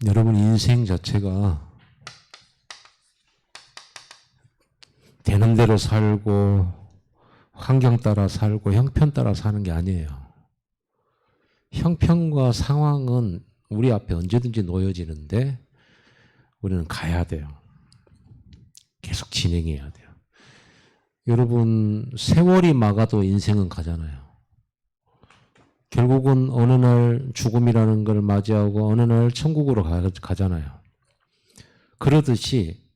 여러분 인생 자체가 되는 대로 살고 환경 따라 살고 형편 따라 사는 게 아니에요. 형편과 상황은 우리 앞에 언제든지 놓여지는데 우리는 가야 돼요. 계속 진행해야 돼요. 여러분 세월이 막아도 인생은 가잖아요. 결국은 어느 날 죽음이라는 걸 맞이하고 어느 날 천국으로 가잖아요. 그러듯이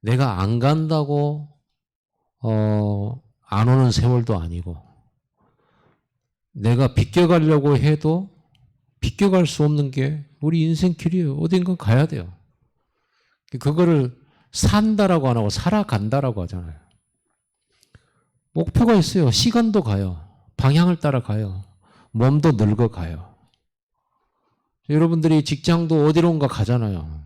내가 안 간다고 안 오는 세월도 아니고 내가 비껴가려고 해도 비껴갈 수 없는 게 우리 인생 길이에요. 어딘가 가야 돼요. 그거를 산다라고 안 하고 살아간다라고 하잖아요. 목표가 있어요. 시간도 가요. 방향을 따라 가요. 몸도 늙어가요. 여러분들이 직장도 어디론가 가잖아요.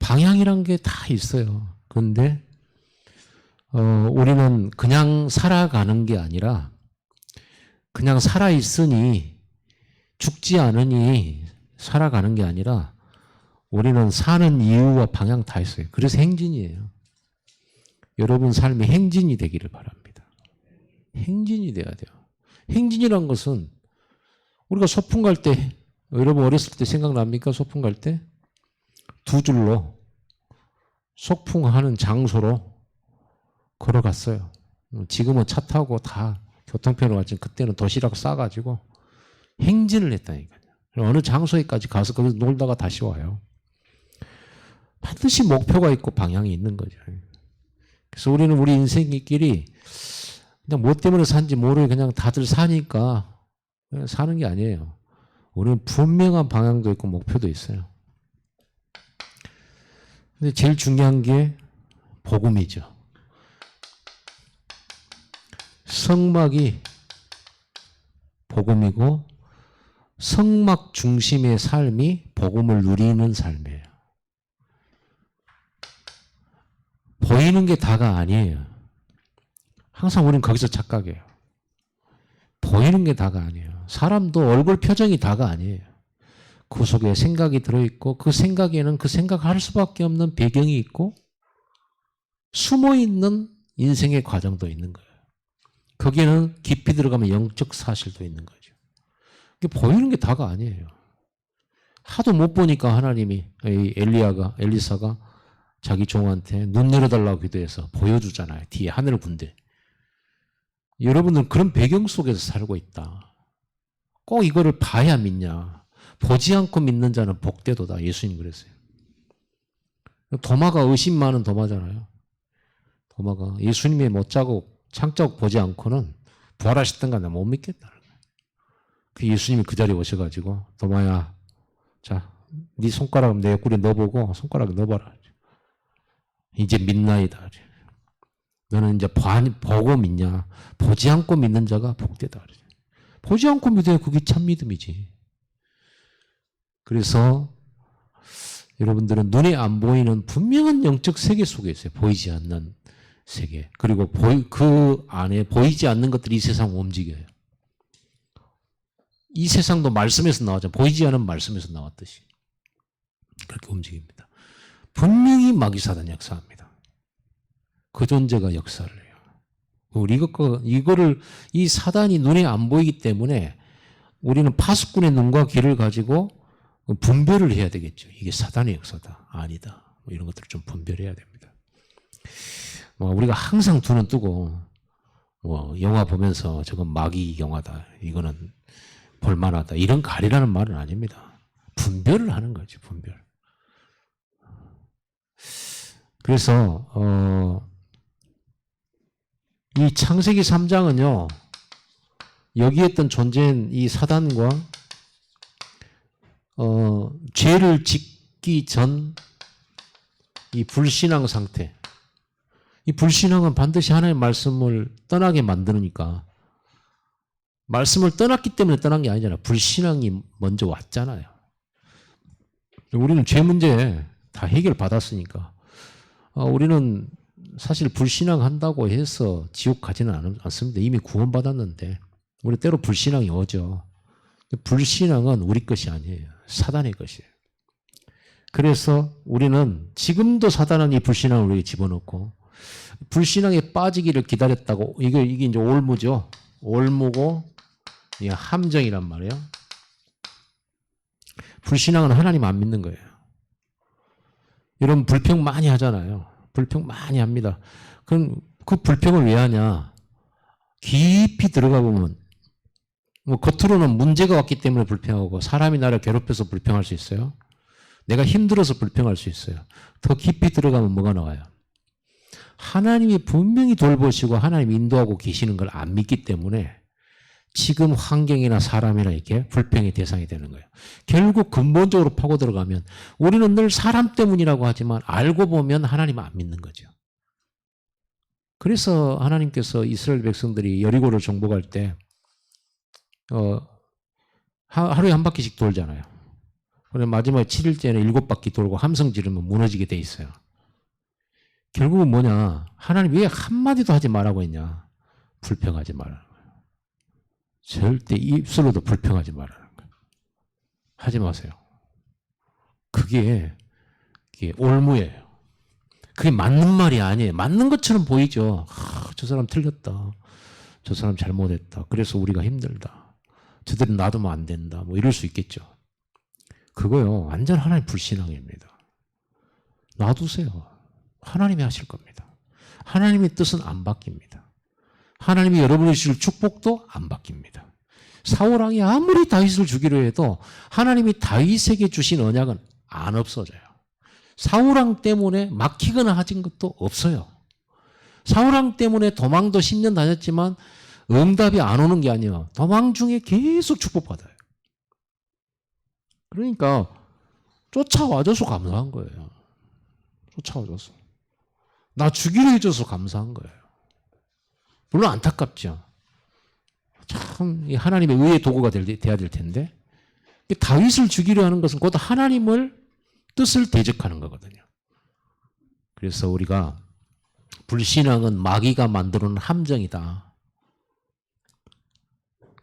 방향이란 게 다 있어요. 그런데 우리는 그냥 살아가는 게 아니라 그냥 살아있으니 죽지 않으니 살아가는 게 아니라 우리는 사는 이유와 방향 다 있어요. 그래서 행진이에요. 여러분 삶이 행진이 되기를 바랍니다. 행진이 돼야 돼요. 행진이란 것은 우리가 소풍 갈 때, 여러분 어렸을 때 생각납니까? 소풍 갈 때? 두 줄로 소풍하는 장소로 걸어갔어요. 지금은 차 타고 다 교통편으로 갔지만 그때는 도시락 싸가지고 행진을 했다니까요. 어느 장소에까지 가서 거기서 놀다가 다시 와요. 반드시 목표가 있고 방향이 있는 거죠. 그래서 우리는 우리 인생의 길이 그냥 뭐 때문에 산지 모르게 그냥 다들 사니까 그냥 사는 게 아니에요. 우리는 분명한 방향도 있고 목표도 있어요. 근데 제일 중요한 게 복음이죠. 성막이 복음이고 성막 중심의 삶이 복음을 누리는 삶이에요. 보이는 게 다가 아니에요. 항상 우리는 거기서 착각해요. 보이는 게 다가 아니에요. 사람도 얼굴 표정이 다가 아니에요. 그 속에 생각이 들어있고 그 생각에는 그 생각할 수밖에 없는 배경이 있고 숨어있는 인생의 과정도 있는 거예요. 거기에는 깊이 들어가면 영적 사실도 있는 거죠. 보이는 게 다가 아니에요. 하도 못 보니까 하나님이 엘리사가 자기 종한테 눈 열어달라고 기도해서 보여주잖아요. 뒤에 하늘 군대. 여러분은 그런 배경 속에서 살고 있다. 꼭 이거를 봐야 믿냐. 보지 않고 믿는 자는 복되도다. 예수님 그랬어요. 도마가 의심 많은 도마잖아요. 도마가 예수님의 못자국, 창자국 보지 않고는 부활하셨던가 나 못 믿겠다. 그 예수님이 그 자리에 오셔가지고 도마야, 자, 네 손가락 내 옆구리에 넣어보고 손가락에 넣어봐라. 이제 믿나이다. 너는 이제 보고 믿냐? 보지 않고 믿는 자가 복되다. 보지 않고 믿어야 그게 참 믿음이지. 그래서 여러분들은 눈에 안 보이는 분명한 영적 세계 속에 있어요. 보이지 않는 세계. 그리고 그 안에 보이지 않는 것들이 이 세상을 움직여요. 이 세상도 말씀에서 나왔죠. 보이지 않은 말씀에서 나왔듯이. 그렇게 움직입니다. 분명히 마귀사단 역사합니다. 그 존재가 역사를 해요. 우리 이거를 이 사단이 눈에 안 보이기 때문에 우리는 파수꾼의 눈과 귀를 가지고 분별을 해야 되겠죠. 이게 사단의 역사다. 아니다. 뭐 이런 것들을 좀 분별해야 됩니다. 우리가 항상 두 눈 뜨고 영화 보면서 저건 마귀 영화다. 이거는 볼만하다. 이런 가리라는 말은 아닙니다. 분별을 하는 거죠. 분별. 그래서 이 창세기 3장은요. 여기에 있던 존재인 이 사단과 죄를 짓기 전 이 불신앙 상태. 이 불신앙은 반드시 하나님의 말씀을 떠나게 만드니까 말씀을 떠났기 때문에 떠난 게 아니잖아요. 불신앙이 먼저 왔잖아요. 우리는 죄 문제 다 해결받았으니까 우리는 사실 불신앙한다고 해서 지옥 가지는 않습니다. 이미 구원받았는데 우리 때로 불신앙이 오죠. 불신앙은 우리 것이 아니에요. 사단의 것이에요. 그래서 우리는 지금도 사단은 이 불신앙을 우리에게 집어넣고 불신앙에 빠지기를 기다렸다고 이게 이제 올무죠. 올무고 이 함정이란 말이에요. 불신앙은 하나님 안 믿는 거예요. 여러분 불평 많이 하잖아요. 불평 많이 합니다. 그럼 그 불평을 왜 하냐? 깊이 들어가 보면 뭐 겉으로는 문제가 왔기 때문에 불평하고 사람이 나를 괴롭혀서 불평할 수 있어요. 내가 힘들어서 불평할 수 있어요. 더 깊이 들어가면 뭐가 나와요? 하나님이 분명히 돌보시고 하나님 인도하고 계시는 걸 안 믿기 때문에 지금 환경이나 사람이나 이렇게 불평의 대상이 되는 거예요. 결국 근본적으로 파고 들어가면 우리는 늘 사람 때문이라고 하지만 알고 보면 하나님 안 믿는 거죠. 그래서 하나님께서 이스라엘 백성들이 여리고를 정복할 때 하루에 한 바퀴씩 돌잖아요. 그럼 마지막에 7일째는 7바퀴 돌고 함성 지르면 무너지게 돼 있어요. 결국은 뭐냐? 하나님 왜 한마디도 하지 말라고 했냐? 불평하지 말라는 거예요. 절대 입술로도 불평하지 말라는 거예요. 하지 마세요. 그게 올무예요. 그게 맞는 말이 아니에요. 맞는 것처럼 보이죠. 저 사람 틀렸다. 저 사람 잘못했다. 그래서 우리가 힘들다. 저들은 놔두면 안 된다. 뭐 이럴 수 있겠죠. 그거요. 완전 하나님 불신앙입니다. 놔두세요. 하나님이 하실 겁니다. 하나님의 뜻은 안 바뀝니다. 하나님이 여러분이 주실 축복도 안 바뀝니다. 사울왕이 아무리 다윗을 주기로 해도 하나님이 다윗에게 주신 언약은 안 없어져요. 사울왕 때문에 막히거나 하진 것도 없어요. 사울왕 때문에 도망도 10년 다녔지만 응답이 안 오는 게 아니에요. 도망 중에 계속 축복받아요. 그러니까 쫓아와줘서 감사한 거예요. 쫓아와줘서. 나 주기로 해줘서 감사한 거예요. 물론 안타깝죠. 참 하나님의 의의 도구가 돼야 될 텐데 다윗을 죽이려 하는 것은 곧 하나님을 뜻을 대적하는 거거든요. 그래서 우리가 불신앙은 마귀가 만들어놓은 함정이다.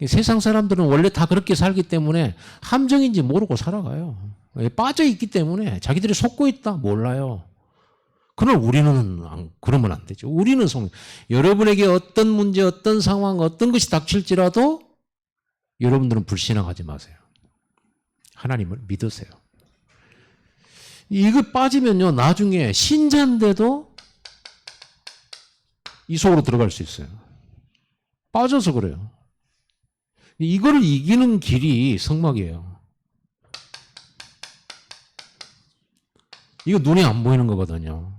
세상 사람들은 원래 다 그렇게 살기 때문에 함정인지 모르고 살아가요. 빠져 있기 때문에 자기들이 속고 있다 몰라요. 그러나 우리는 그러면 안 되죠. 우리는 여러분에게 어떤 문제, 어떤 상황, 어떤 것이 닥칠지라도 여러분들은 불신앙하지 마세요. 하나님을 믿으세요. 이거 빠지면요 나중에 신자인데도 이 속으로 들어갈 수 있어요. 빠져서 그래요. 이거를 이기는 길이 성막이에요. 이거 눈에 안 보이는 거거든요.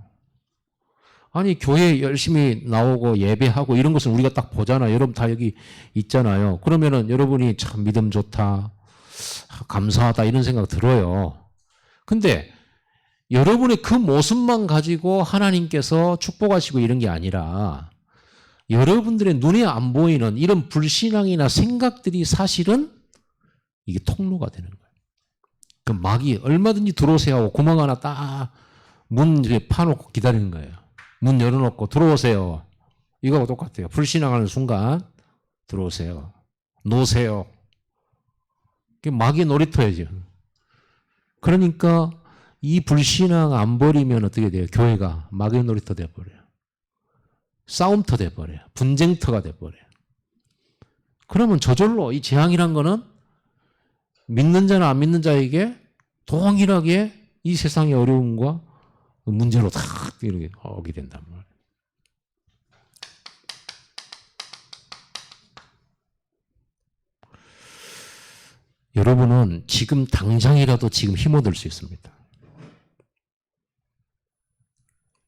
아니 교회 열심히 나오고 예배하고 이런 것은 우리가 딱 보잖아요. 여러분 다 여기 있잖아요. 그러면은 여러분이 참 믿음 좋다, 감사하다 이런 생각 들어요. 근데 여러분의 그 모습만 가지고 하나님께서 축복하시고 이런 게 아니라 여러분들의 눈에 안 보이는 이런 불신앙이나 생각들이 사실은 이게 통로가 되는 거예요. 그 마귀 얼마든지 들어오세요 하고 구멍 하나 딱 문 파놓고 기다리는 거예요. 문 열어놓고 들어오세요. 이거하고 똑같아요. 불신앙하는 순간 들어오세요. 놓으세요. 그게 마귀의 놀이터예요. 그러니까 이 불신앙 안 버리면 어떻게 돼요? 교회가 마귀의 놀이터 돼버려요. 싸움터 돼버려요. 분쟁터가 돼버려요. 그러면 저절로 이 재앙이란 거는 믿는 자나 안 믿는 자에게 동일하게 이 세상의 어려움과 문제로 다 이렇게 오게 된단 말이에요. 여러분은 지금 당장이라도 지금 힘 얻을 수 있습니다.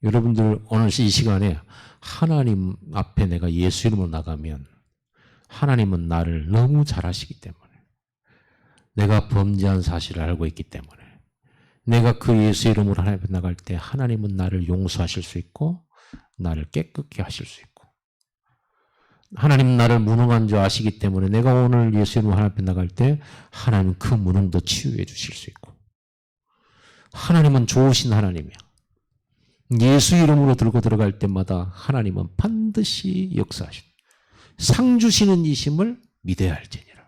여러분들 오늘 이 시간에 하나님 앞에 내가 예수 이름으로 나가면 하나님은 나를 너무 잘 아시기 때문에 내가 범죄한 사실을 알고 있기 때문에 내가 그 예수 이름으로 하나님 앞에 나갈 때 하나님은 나를 용서하실 수 있고 나를 깨끗게 하실 수 있고 하나님 나를 무능한 줄 아시기 때문에 내가 오늘 예수 이름으로 하나님 앞에 나갈 때 하나님 그 무능도 치유해 주실 수 있고 하나님은 좋으신 하나님이야. 예수 이름으로 들고 들어갈 때마다 하나님은 반드시 역사하시고 상 주시는 이심을 믿어야 할지니라.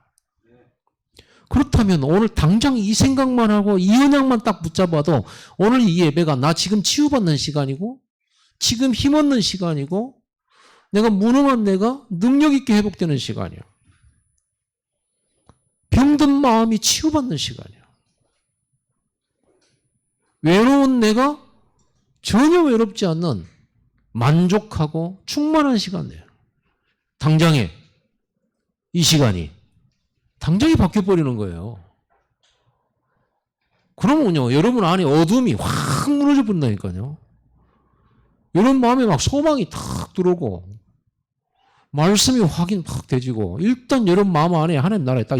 그렇다면 오늘 당장 이 생각만 하고 이 언약만 딱 붙잡아도 오늘 이 예배가 나 지금 치유받는 시간이고 지금 힘없는 시간이고 내가 무능한 내가 능력 있게 회복되는 시간이야. 병든 마음이 치유받는 시간이야. 외로운 내가 전혀 외롭지 않는 만족하고 충만한 시간이에요. 당장에 이 시간이 당장에 바뀌어버리는 거예요. 그러면요, 여러분 안에 어둠이 확 무너져 버린다니까요. 여러분 마음에 막 소망이 탁 들어오고 말씀이 확인 확 되지고 일단 여러분 마음 안에 하나님 나라에 딱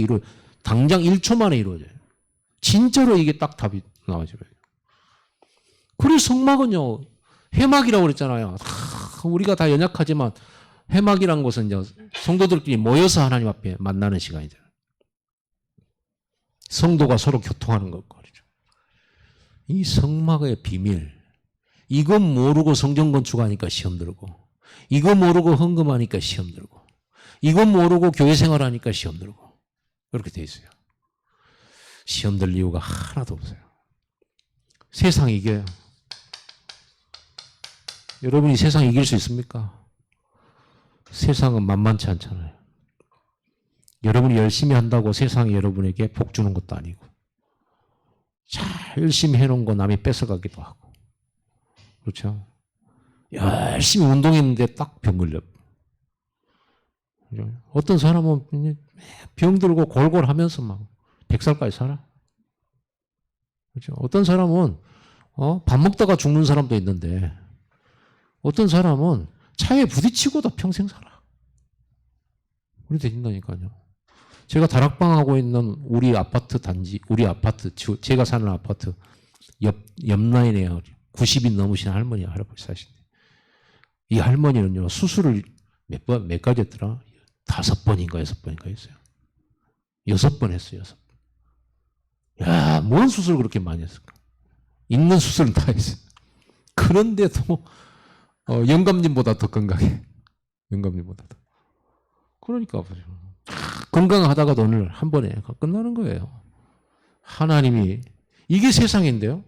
당장 1초 만에 이루어져요. 진짜로 이게 딱 답이 나와져요. 그래서 성막은요, 회막이라고 그랬잖아요. 우리가 다 연약하지만 회막이란 것은 이제 성도들끼리 모여서 하나님 앞에 만나는 시간이잖아요. 성도가 서로 교통하는 것거리죠. 이 성막의 비밀, 이것 모르고 성전 건축하니까 시험 들고, 이거 모르고 헌금하니까 시험 들고, 이거 모르고 교회 생활하니까 시험 들고, 그렇게 돼 있어요. 시험 들 이유가 하나도 없어요. 세상이 이겨요. 여러분이 세상 이길 수 있습니까? 세상은 만만치 않잖아요. 여러분이 열심히 한다고 세상이 여러분에게 복 주는 것도 아니고, 잘 열심히 해놓은 거 남이 뺏어가기도 하고, 그렇죠? 열심히 운동했는데 딱 병 걸려. 어떤 사람은 병 들고 골골 하면서 막 100살까지 살아. 그렇죠? 어떤 사람은 밥 먹다가 죽는 사람도 있는데, 어떤 사람은 차에 부딪히고도 평생 살아. 그렇게 된다니까요. 제가 다락방하고 있는 우리 아파트 단지, 제가 사는 아파트 옆 라인에 90이 넘으신 할머니, 할아버지 사시는데, 이 할머니는요, 수술을 몇 가지 했더라? 5번인가 6번인가 했어요. 6번 했어요, 6번. 야, 뭔 수술을 그렇게 많이 했을까? 있는 수술은 다 했어요. 그런데도, 영감님보다 더 건강해. 영감님보다 더. 그러니까, 건강하다가도 오늘 한 번에 끝나는 거예요. 하나님이, 이게 세상인데요?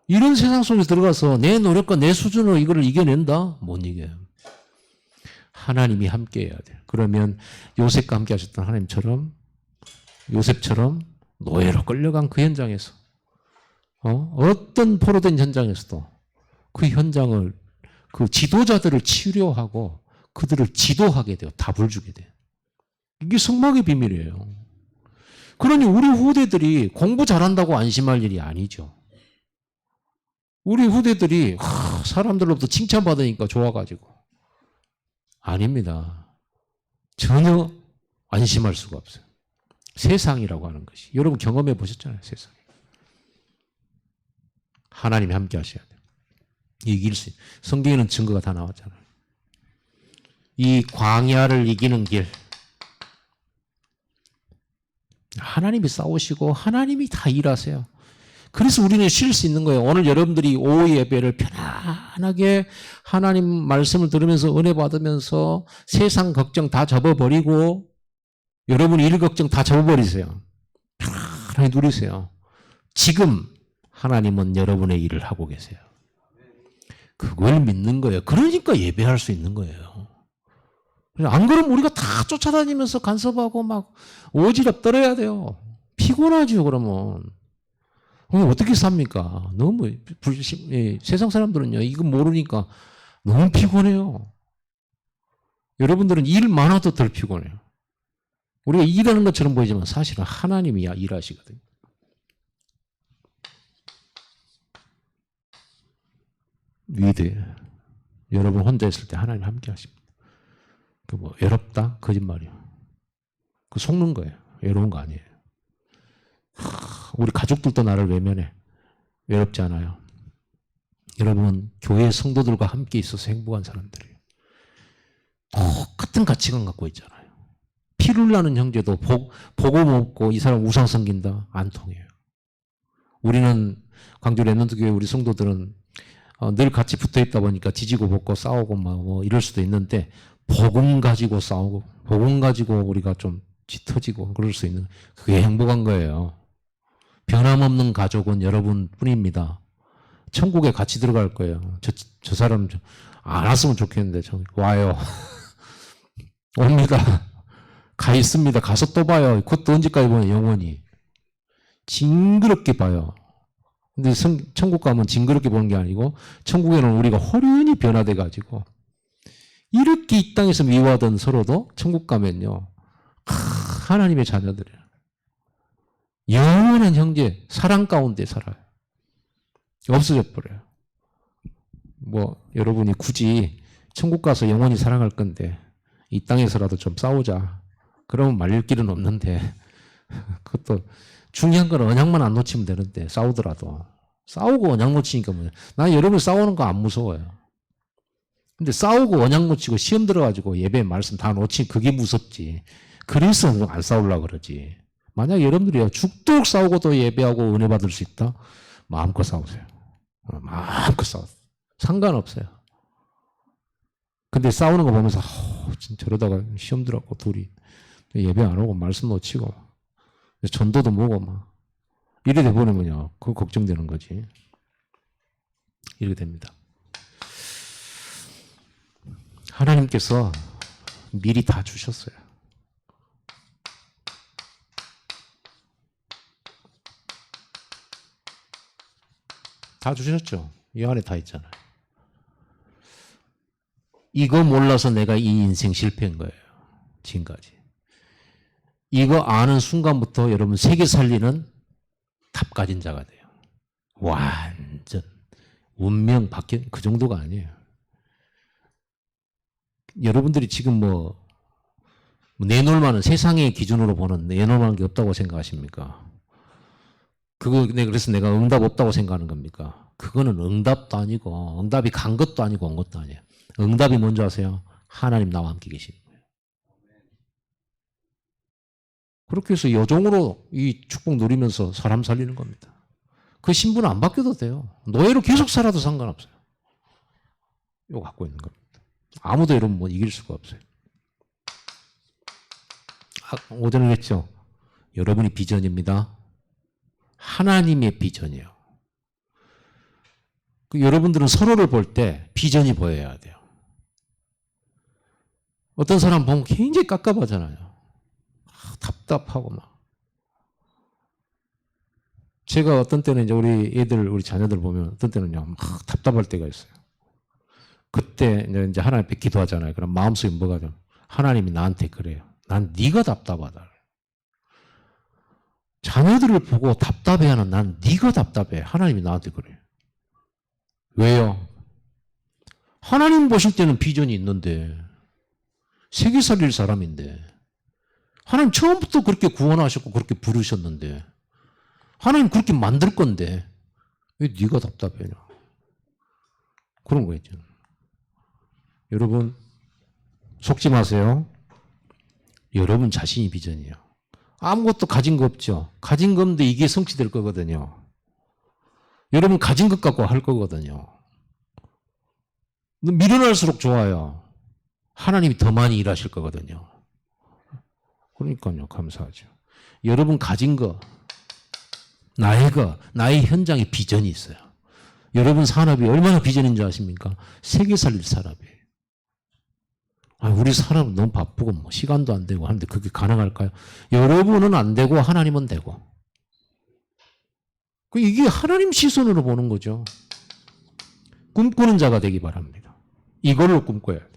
이런 세상 속에 들어가서 내 노력과 내 수준으로 이걸 이겨낸다? 못 이겨요. 하나님이 함께 해야 돼요. 그러면 요셉과 함께 하셨던 하나님처럼, 요셉처럼 노예로 끌려간 그 현장에서, 어떤 포로된 현장에서도 그 현장을, 그 지도자들을 치료하고 그들을 지도하게 돼요. 답을 주게 돼요. 이게 성막의 비밀이에요. 그러니 우리 후대들이 공부 잘한다고 안심할 일이 아니죠. 우리 후대들이 사람들로부터 칭찬받으니까 좋아가지고. 아닙니다. 전혀 안심할 수가 없어요. 세상이라고 하는 것이. 여러분 경험해 보셨잖아요. 세상. 하나님이 함께 하셔야 돼요. 이길 수 있어요. 성경에는 증거가 다 나왔잖아요. 이 광야를 이기는 길. 하나님이 싸우시고 하나님이 다 일하세요. 그래서 우리는 쉴 수 있는 거예요. 오늘 여러분들이 오후 예배를 편안하게 하나님 말씀을 들으면서 은혜 받으면서 세상 걱정 다 접어버리고 여러분 일 걱정 다 접어버리세요. 편안하게 누리세요. 지금 하나님은 여러분의 일을 하고 계세요. 그걸 믿는 거예요. 그러니까 예배할 수 있는 거예요. 안 그러면 우리가 다 쫓아다니면서 간섭하고 막 오지랖 떨어야 돼요. 피곤하죠, 그러면. 그럼 어떻게 삽니까? 너무 세상 사람들은요, 이거 모르니까 너무 피곤해요. 여러분들은 일 많아도 덜 피곤해요. 우리가 일하는 것처럼 보이지만 사실은 하나님이 일하시거든요. 위대해. 여러분 혼자 있을 때 하나님 함께 하십니다. 외롭다? 거짓말이요. 그 속는 거예요. 외로운 거 아니에요. 우리 가족들도 나를 외면해. 외롭지 않아요. 여러분, 교회 성도들과 함께 있어서 행복한 사람들이에요. 똑같은 가치관 갖고 있잖아요. 피를 나는 형제도 복음 없고 이 사람 우상 섬긴다? 안 통해요. 우리는 광주 랩런트 교회 우리 성도들은 늘 같이 붙어 있다 보니까 지지고 볶고 싸우고 뭐 이럴 수도 있는데 복음 가지고 싸우고 복음 가지고 우리가 좀 짙어지고 그럴 수 있는 그게 행복한 거예요. 변함없는 가족은 여러분뿐입니다. 천국에 같이 들어갈 거예요. 저 사람 안 왔으면 좋겠는데 와요. 옵니다. 가 있습니다. 가서 또 봐요. 그것도 언제까지 보면 영원히. 징그럽게 봐요. 근데 천국 가면 징그럽게 보는 게 아니고 천국에는 우리가 호련히 변화돼 가지고 이렇게 이 땅에서 미워하던 서로도 천국 가면요. 하나님의 자녀들이에요. 영원한 형제, 사랑 가운데 살아요. 없어져 버려요. 뭐 여러분이 굳이 천국 가서 영원히 사랑할 건데 이 땅에서라도 좀 싸우자. 그러면 말릴 길은 없는데 그것도 중요한 건 언약만 안 놓치면 되는데 싸우더라도 싸우고 언약 놓치니까 뭐냐. 난 여러분 싸우는 거 안 무서워요. 근데 싸우고 언약 놓치고 시험 들어가지고 예배 말씀 다 놓치면 그게 무섭지. 그래서 안 싸우려고 그러지. 만약 여러분들이 죽도록 싸우고도 예배하고 은혜 받을 수 있다? 마음껏 싸우세요. 마음껏 싸우세요. 상관없어요. 근데 싸우는 거 보면서 진짜 저러다가 시험 들어갖고 둘이 예배 안 오고 말씀 놓치고 전도도 뭐고 막 이래 돼버리면요. 그거 걱정되는 거지. 이렇게 됩니다. 하나님께서 미리 다 주셨어요. 다 주셨죠. 이 안에 다 있잖아요. 이거 몰라서 내가 이 인생 실패한 거예요. 지금까지. 이거 아는 순간부터 여러분 세계 살리는 답 가진 자가 돼요. 완전 운명 바뀐 그 정도가 아니에요. 여러분들이 지금 뭐 내놓을만한 세상의 기준으로 보는 내놓을만한 게 없다고 생각하십니까? 그래서 내가 응답 없다고 생각하는 겁니까? 그거는 응답도 아니고 응답이 간 것도 아니고 온 것도 아니에요. 응답이 뭔지 아세요? 하나님 나와 함께 계시는 거예요. 그렇게 해서 여종으로 이 축복 누리면서 사람 살리는 겁니다. 그 신분은 안 바뀌어도 돼요. 노예로 계속 살아도 상관없어요. 이거 갖고 있는 겁니다. 아무도 여러분 뭐 이길 수가 없어요. 오전에 했죠. 여러분이 비전입니다. 하나님의 비전이에요. 여러분들은 서로를 볼 때 비전이 보여야 돼요. 어떤 사람 보면 굉장히 깝깝하잖아요. 답답하고 막. 제가 어떤 때는 이제 우리 자녀들 보면 어떤 때는요, 막 답답할 때가 있어요. 그때 이제 하나님 앞에 기도하잖아요. 그럼 마음속에 뭐가 좀 하나님이 나한테 그래요. 난 네가 답답하다. 자녀들을 보고 답답해하는 난 네가 답답해. 하나님이 나한테 그래요. 왜요? 하나님 보실 때는 비전이 있는데 세계 살릴 사람인데 하나님 처음부터 그렇게 구원하셨고 그렇게 부르셨는데 하나님 그렇게 만들 건데 왜 네가 답답해냐? 그런 거겠죠. 여러분 속지 마세요. 여러분 자신이 비전이에요. 아무것도 가진 거 없죠. 가진 거 없는데 이게 성취될 거거든요. 여러분 가진 것 갖고 할 거거든요. 미련할수록 좋아요. 하나님이 더 많이 일하실 거거든요. 그러니까요. 감사하죠. 여러분 가진 거, 나의 현장에 비전이 있어요. 여러분 산업이 얼마나 비전인 줄 아십니까? 세계 살릴 산업이에요. 우리 사람은 너무 바쁘고 뭐 시간도 안 되고 하는데 그게 가능할까요? 여러분은 안 되고 하나님은 되고. 이게 하나님 시선으로 보는 거죠. 꿈꾸는 자가 되기 바랍니다. 이걸로 꿈꿔야 돼요.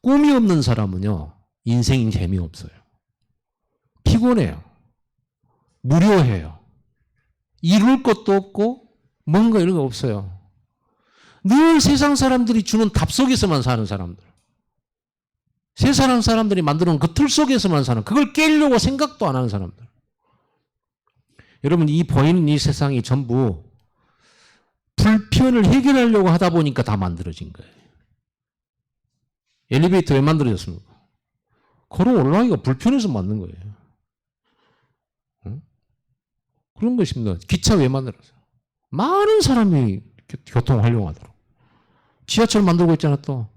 꿈이 없는 사람은요. 인생이 재미없어요. 피곤해요. 무료해요. 이룰 것도 없고 뭔가 이런 거 없어요. 늘 세상 사람들이 주는 답 속에서만 사는 사람들. 세상 사람들이 만드는 그 틀 속에서만 사는, 그걸 깨려고 생각도 안 하는 사람들. 여러분, 이 보이는 이 세상이 전부 불편을 해결하려고 하다 보니까 다 만들어진 거예요. 엘리베이터 왜 만들어졌습니까? 걸어 올라가기가 불편해서 만든 거예요. 응? 그런 것입니다. 기차 왜 만들었어요? 많은 사람이 교통을 활용하도록. 지하철 만들고 있잖아 또.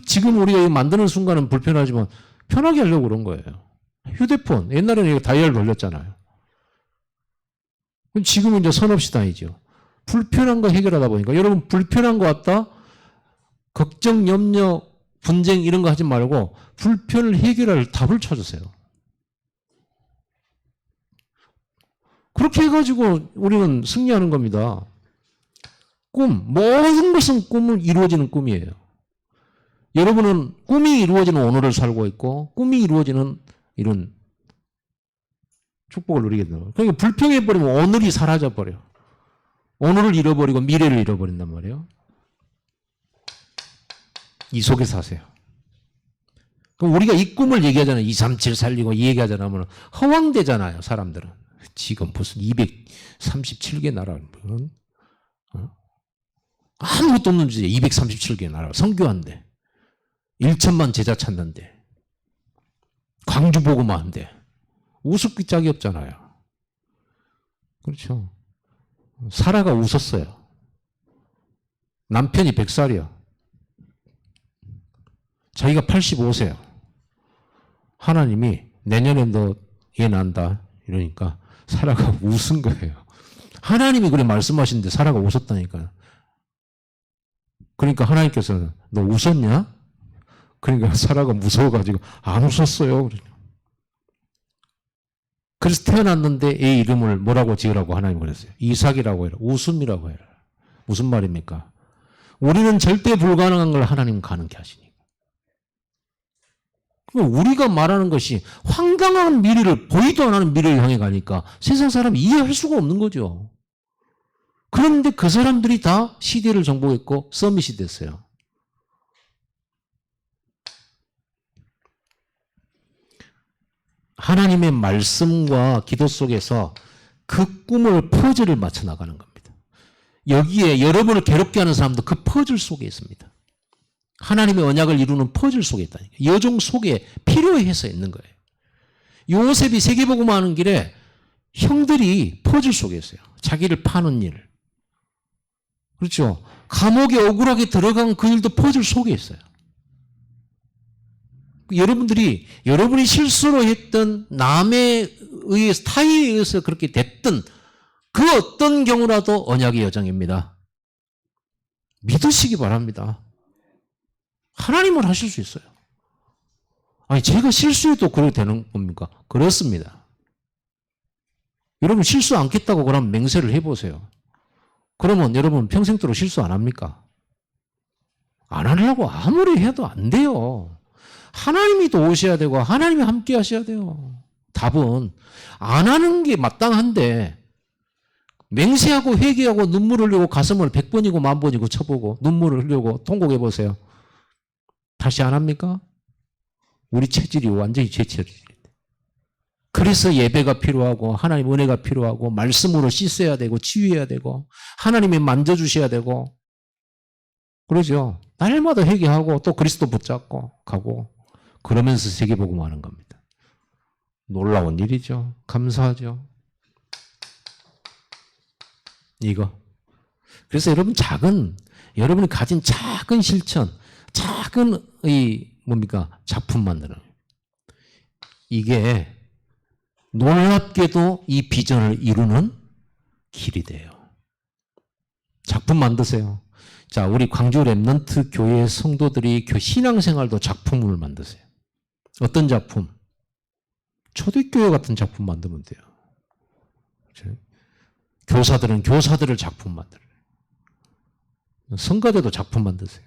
지금 우리가 만드는 순간은 불편하지만 편하게 하려고 그런 거예요. 휴대폰. 옛날에는 이거 다이얼 돌렸잖아요. 지금은 이제 선업시단이죠. 불편한 거 해결하다 보니까 여러분 불편한 거 왔다 걱정, 염려, 분쟁 이런 거 하지 말고 불편을 해결할 답을 찾으세요. 그렇게 해가지고 우리는 승리하는 겁니다. 꿈, 모든 것은 꿈을 이루어지는 꿈이에요. 여러분은 꿈이 이루어지는 오늘을 살고 있고 꿈이 이루어지는 이런 축복을 누리게 되는 거예요. 그러니까 불평해버리면 오늘이 사라져버려요. 오늘을 잃어버리고 미래를 잃어버린단 말이에요. 이 속에 사세요. 그럼 우리가 이 꿈을 얘기하잖아요. 237 살리고 이 얘기하잖아요. 하면 허황되잖아요. 사람들은. 지금 무슨 237개 나라. 아무것도 없는 주제에 237개 나라. 선교한데. 1천만 제자 찾는데. 광주 보고만 한데. 우습기 짝이 없잖아요. 그렇죠. 사라가 웃었어요. 남편이 100살이야. 자기가 85세야. 하나님이 내년에 너 얘 난다. 이러니까 사라가 웃은 거예요. 하나님이 그래 말씀하시는데 사라가 웃었다니까요. 그러니까 하나님께서는 너 웃었냐? 그러니까 사라가 무서워가지고 안 웃었어요. 그래서 태어났는데 애 이름을 뭐라고 지으라고 하나님 그랬어요. 이삭이라고 해라. 웃음이라고 해라. 무슨 말입니까? 우리는 절대 불가능한 걸 하나님 가능케 하시니까. 우리가 말하는 것이 황당한 미래를 보이도 안 하는 미래를 향해 가니까 세상 사람이 이해할 수가 없는 거죠. 그런데 그 사람들이 다 시대를 정복했고 서밋이 됐어요. 하나님의 말씀과 기도 속에서 그 꿈을 퍼즐을 맞춰 나가는 겁니다. 여기에 여러분을 괴롭게 하는 사람도 그 퍼즐 속에 있습니다. 하나님의 언약을 이루는 퍼즐 속에 있다니까. 여종 속에 필요해서 있는 거예요. 요셉이 세계복음하는 길에 형들이 퍼즐 속에 있어요. 자기를 파는 일. 그렇죠. 감옥에 억울하게 들어간 그 일도 퍼즐 속에 있어요. 여러분이 실수로 했던 남에 의해서 타의에 의해서 그렇게 됐던 그 어떤 경우라도 언약의 여정입니다. 믿으시기 바랍니다. 하나님은 하실 수 있어요. 아니 제가 실수해도 그렇게 되는 겁니까? 그렇습니다. 여러분 실수 않겠다고 그러면 맹세를 해보세요. 그러면 여러분 평생도록 실수 안 합니까? 안 하려고 아무리 해도 안 돼요. 하나님이 도우셔야 되고 하나님이 함께 하셔야 돼요. 답은 안 하는 게 마땅한데 맹세하고 회개하고 눈물 흘리고 가슴을 100번이고 10,000번이고 쳐보고 눈물을 흘리고 통곡해 보세요. 다시 안 합니까? 우리 체질이 완전히 제 체질인데. 그래서 예배가 필요하고 하나님 은혜가 필요하고 말씀으로 씻어야 되고 치유해야 되고 하나님이 만져주셔야 되고 그러죠. 날마다 회개하고 또 그리스도 붙잡고 가고 그러면서 세계복음 하는 겁니다. 놀라운 일이죠. 감사하죠. 이거. 그래서 여러분이 가진 작은 실천, 작은 작품 만드는 거예요. 이게 놀랍게도 이 비전을 이루는 길이 돼요. 작품 만드세요. 자, 우리 광주 랩넌트 교회 성도들이 신앙생활도 작품을 만드세요. 어떤 작품? 초대교회 같은 작품 만들면 돼요. 그렇죠? 교사들은 교사들을 작품 만들어요. 성가대도 작품 만드세요.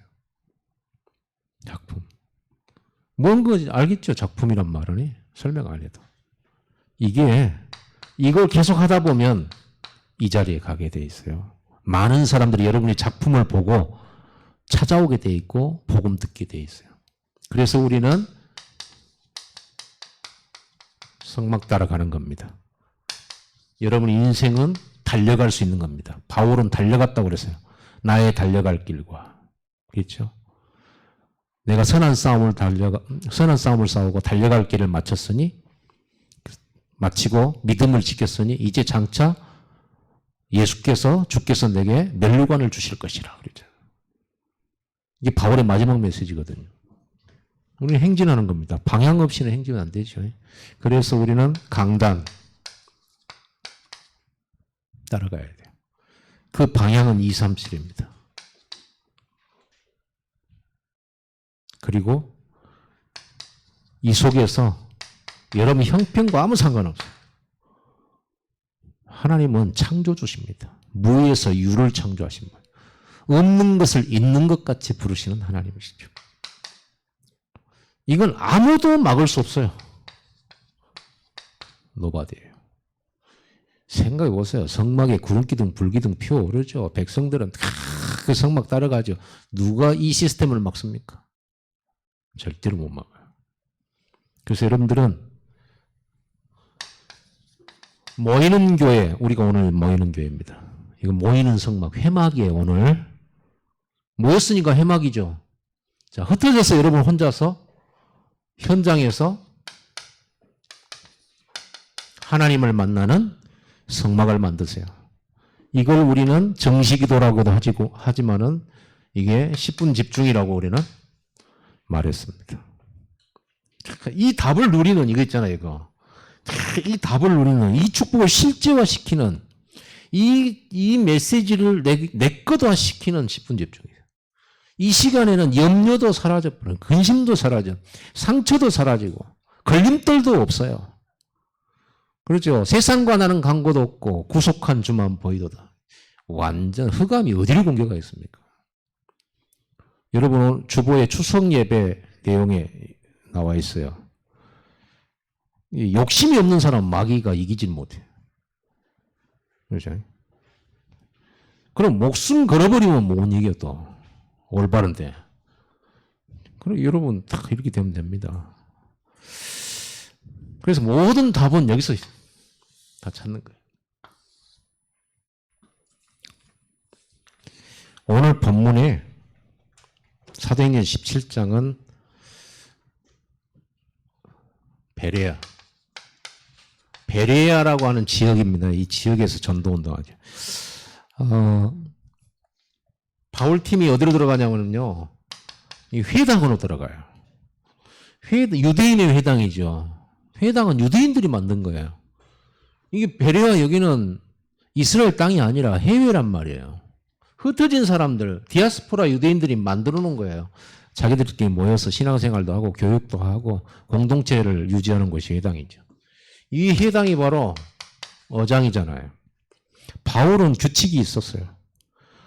작품. 뭔가 알겠죠? 작품이란 말은 설명 안 해도. 이걸 계속 하다 보면 이 자리에 가게 돼 있어요. 많은 사람들이 여러분의 작품을 보고 찾아오게 돼 있고 복음 듣게 돼 있어요. 그래서 우리는 성막 따라가는 겁니다. 여러분의 인생은 달려갈 수 있는 겁니다. 바울은 달려갔다고 그랬어요. 나의 달려갈 길과. 그렇죠? 내가 선한 싸움을 싸우고 달려갈 길을 마치고 믿음을 지켰으니 이제 장차 주께서 내게 멸류관을 주실 것이라 그러죠. 이게 바울의 마지막 메시지거든요. 우리는 행진하는 겁니다. 방향 없이는 행진은 안 되죠. 그래서 우리는 강단 따라가야 돼요. 그 방향은 237입니다. 그리고 이 속에서 여러분 형편과 아무 상관없어요. 하나님은 창조주십니다. 무에서 유를 창조하신 분. 없는 것을 있는 것 같이 부르시는 하나님이시죠. 이건 아무도 막을 수 없어요. 노바디예요. 생각해 보세요. 성막에 구름기둥, 불기둥 피어오르죠. 백성들은 그 성막 따라가죠. 누가 이 시스템을 막습니까? 절대로 못 막아요. 그래서 여러분들은 모이는 교회, 우리가 오늘 모이는 교회입니다. 이거 모이는 성막, 회막이에요, 오늘. 모였으니까 회막이죠. 자, 흩어져서 여러분 혼자서 현장에서 하나님을 만나는 성막을 만드세요. 이걸 우리는 정시기도라고도 하지만은 이게 10분 집중이라고 우리는 말했습니다. 이 답을 누리는 이거 있잖아요, 이거. 이 답을 누리는, 이 축복을 실제화시키는, 이 메시지를 내 것화시키는 10분 집중이에요. 이 시간에는 염려도 사라져버려요. 근심도 사라져. 상처도 사라지고, 걸림돌도 없어요. 그렇죠. 세상과 나는 강고도 없고, 구속한 주만 보이도다. 완전 흑암이 어디를 공격하겠습니까? 여러분, 오늘 주보의 추석 예배 내용에 나와 있어요. 욕심이 없는 사람 마귀가 이기질 못해요. 그렇죠? 그럼 목숨 걸어버리면 못 이겨 또. 올바른데. 그럼 여러분 딱 이렇게 되면 됩니다. 그래서 모든 답은 여기서 다 찾는 거예요. 오늘 본문에 사도행전 17장은 베레아라고 하는 지역입니다. 이 지역에서 전도운동하죠. 바울팀이 어디로 들어가냐면요. 이 회당으로 들어가요. 유대인의 회당이죠. 회당은 유대인들이 만든 거예요. 이게 베레아 여기는 이스라엘 땅이 아니라 해외란 말이에요. 흩어진 사람들, 디아스포라 유대인들이 만들어 놓은 거예요. 자기들끼리 모여서 신앙생활도 하고 교육도 하고 공동체를 유지하는 것이 회당이죠. 이 회당이 바로 어장이잖아요. 바울은 규칙이 있었어요.